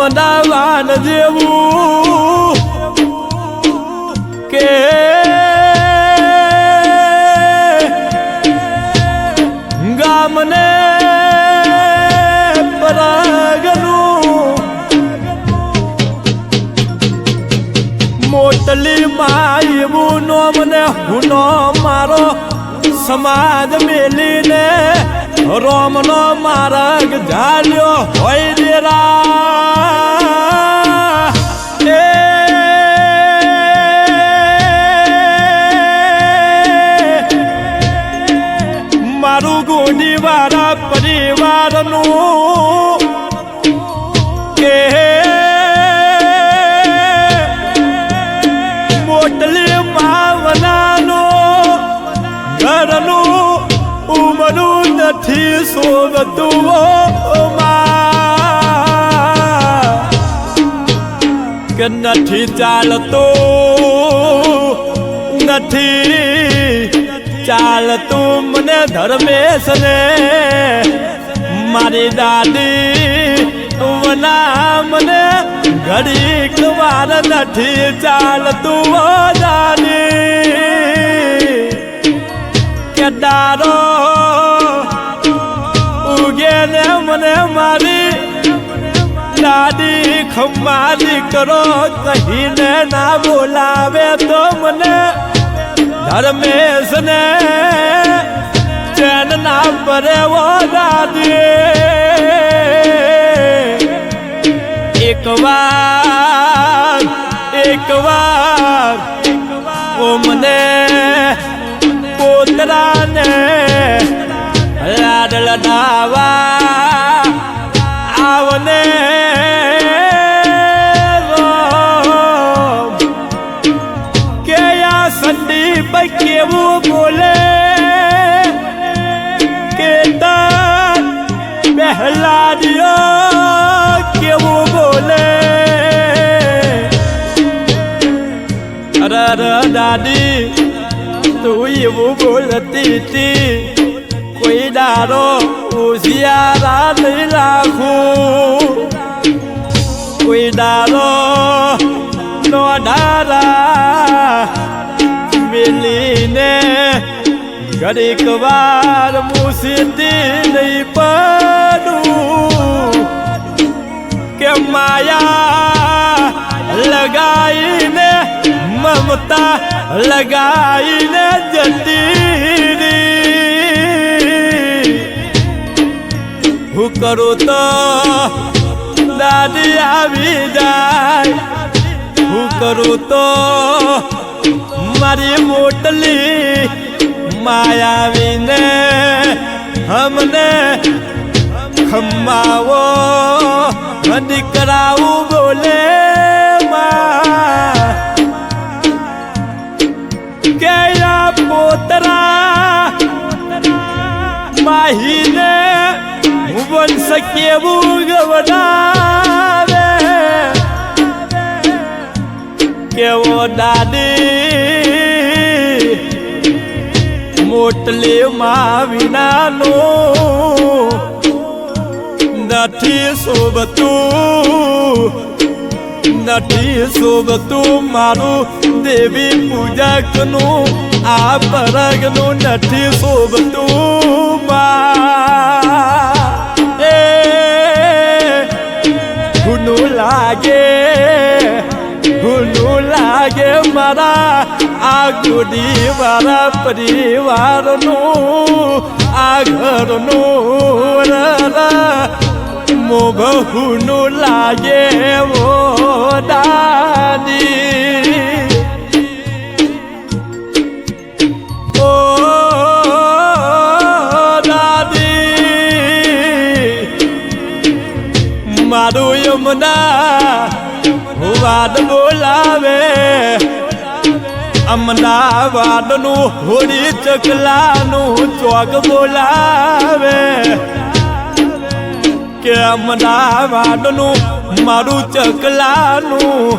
અમદાવાદ જેવું કે ગામને પરાગનું મોટલી માં એવું નો મને હુનો મારો સમાજ મેલીને રોમનો માર્ગ ઝાલ્યો હોય દેરા મારું ગોડી વાળા પરિવારનું કે મોટલી માવનાનો ઘરનું ઉમરું નથી શોભતું કે નથી ચાલતું મને ધર્મેશ ને મારી દાદી વના મને ઘડીક વાર નથી ચાલતું દાદી કે દારો ઉગે ને મને મારી દાદી ખમારી કરો કહીને ના બોલાવે તો મને ધર્મેશ ને ચેન ના પરે વો દાદી એક વાર ઓ મને પોતરાને લાડ લડાવા આવને કે આ સંદીપ કેવું બોલે કે તાર પહેલા દિયો કેવું બોલે અરે દાદી તું એવું બોલતી હતી કોઈ દારો હોશિયારા નહીં રાખું કોઈ દારો નો ડારા મેલીને ઘડીક વાર મુસીતી નહીં પડું કે માયા લગાઈને મમતા લગાઈને જતી હું કરું તો દાદી આવી જાય હું કરું તો મારી મોટલી માયાવીને હમને ખમાવો દીકરાવું બોલે કે આ પોતરા માહીને વંશ કેવું ગવડાવે કેવો દાદી મોટલી માં વિનાનો નથી શોભતું મારું દેવી પૂજકનું આ પરગનું નથી શોભતું હુનું લાગે મારા આ ગોડી વાળા પરિવારનું આ ઘરનું મોભુનું લાગે વો દાદી ઓ દાદી મારું યમુના વાદ બોલાવે અમદાવાદનું હોળી ચકલાનું ચોક બોલાવે કે અમદાવાદનું મારું ચકલાનું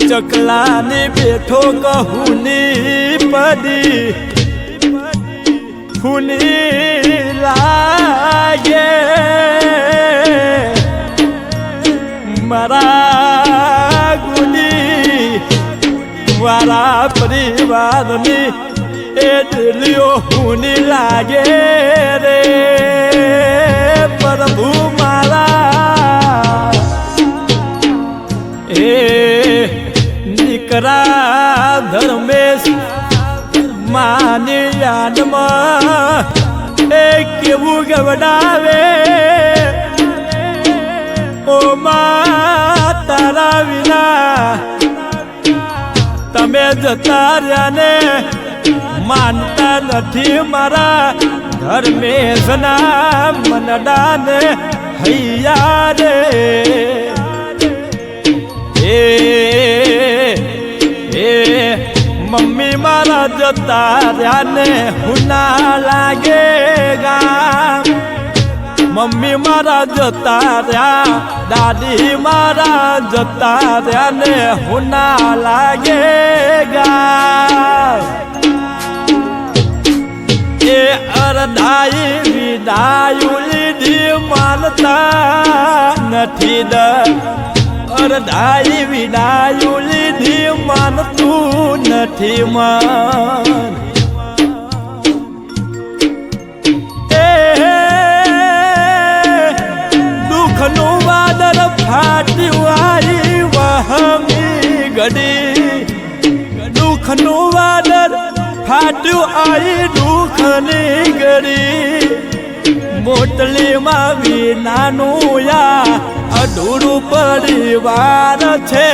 ચકલાની બેઠો કહુની પડી ફૂની લાગે મારા ગુડી મારા પરિવારની એ દિલીઓ હુની લાગે રે પ્રભુ મારા એ દીકરા ધર્મેશ માની યાદમાં એ કેવું ગવડાવે ઓ મા તારા વિના તમે જતા રહ્યા ને માનતા નથી મારા ધર્મેશના મનડાને હૈયા રે મમ્મી મારા જતા રહ્યા ને હુના લાગે ગા મમ્મી મારા જતા રહ્યા દાદી મારા જતા રહ્યા ને હુના લાગે ગા એ અરધાઈ વિદાયું લીધી માનતા નથી દ અરધાઈ વિદાયું લીધી માનતું નથી મન દુઃખનું વાદળ ફાટ્યું આવી વહમી ગડી દુઃખનું વાદળ ફાટ્યું આવી દુઃખની ગડી મોટલીમાં વિનાનું યા અધૂરું પરિવાર છે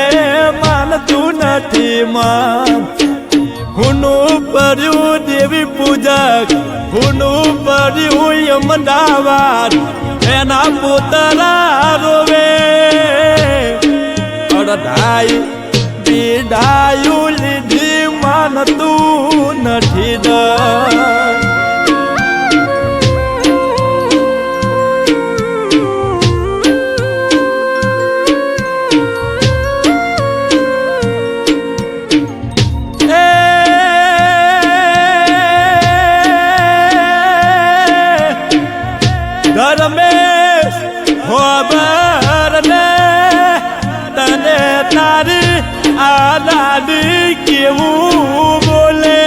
માનતું નથી મન હુનું પડ્યું દેવી પૂજક હુનું પડ્યું યમદાવાદ એના પુતરા રોવે અડધાઈ વિદાયું લીધી માનતું નથી દ ધર્મેશ ખબર ને તને તારી આ દાદી કેવું બોલે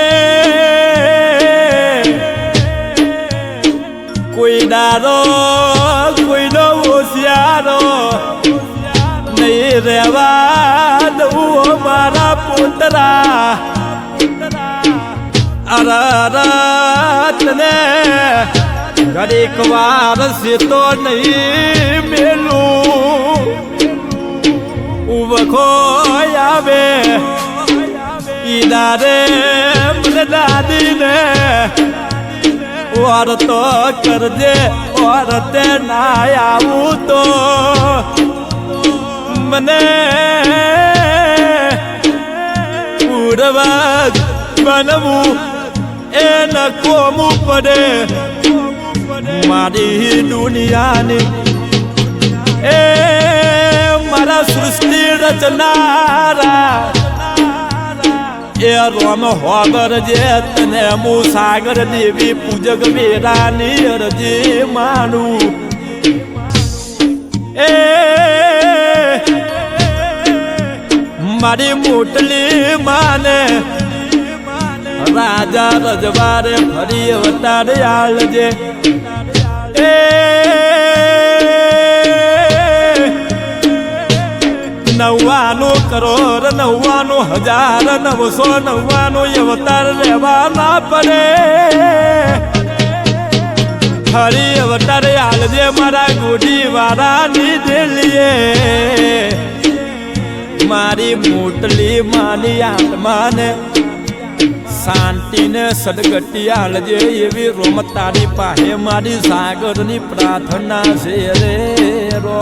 કોઈ દારો કોઈનો હોશિયારો નહીં રહેવા દઉં મારા પુતરા અરતને ઘડીક વાર સીતો નહીં મેલું ઉભો આવે ઈદારે મને દાદીને ઓર તો કરજે ઓર તે ના આવું તો મને પૂર્વજ બનવું એ ન કોમું પડે મારી દુનિયાની એ મારા સૃષ્ટિ રચનારા એ રોમ હોબર જે તને હું સાગર દેવી પૂજક વેરાની અરજી માનું એ મારી મોટલી માને રાજા રજવારે ફરી અવતાર આલજે એ 99 કરોડ 99,999 અવતાર લેવા ના પડે ફરી અવતાર આલજે મારા ગોડી વાળાની દિલીએ મારી મોટલી માની આત્માને શાંતિને સદગતિ આલજે એવી રોમ તારી પાસે મારી સાગરની પ્રાર્થના છે રે રો